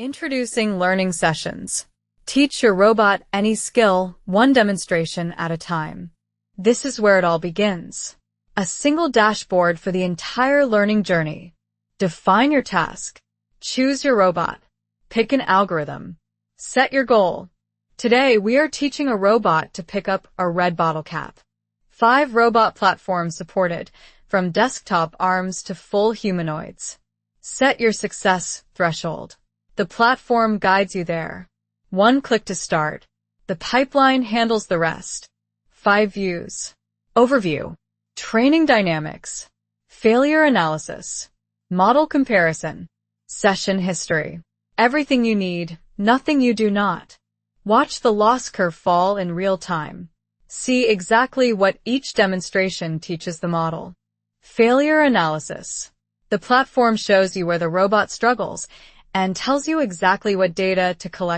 Introducing Learning Sessions. Teach your robot any skill, one demonstration at a time. This is where it all begins. A single dashboard for the entire learning journey. Define your task. Choose your robot. Pick an algorithm. Set your goal. Today, we are teaching a robot to pick up a red bottle cap. 5 robot platforms supported, from desktop arms to full humanoids. Set your success threshold. The platform guides you there. 1 click to start. The pipeline handles the rest. 5 views. Overview. Training dynamics. Failure analysis. Model comparison. Session history. Everything you need, nothing you do not. Watch the loss curve fall in real time. See exactly what each demonstration teaches the model. Failure analysis. The platform shows you where the robot struggles and tells you exactly what data to collect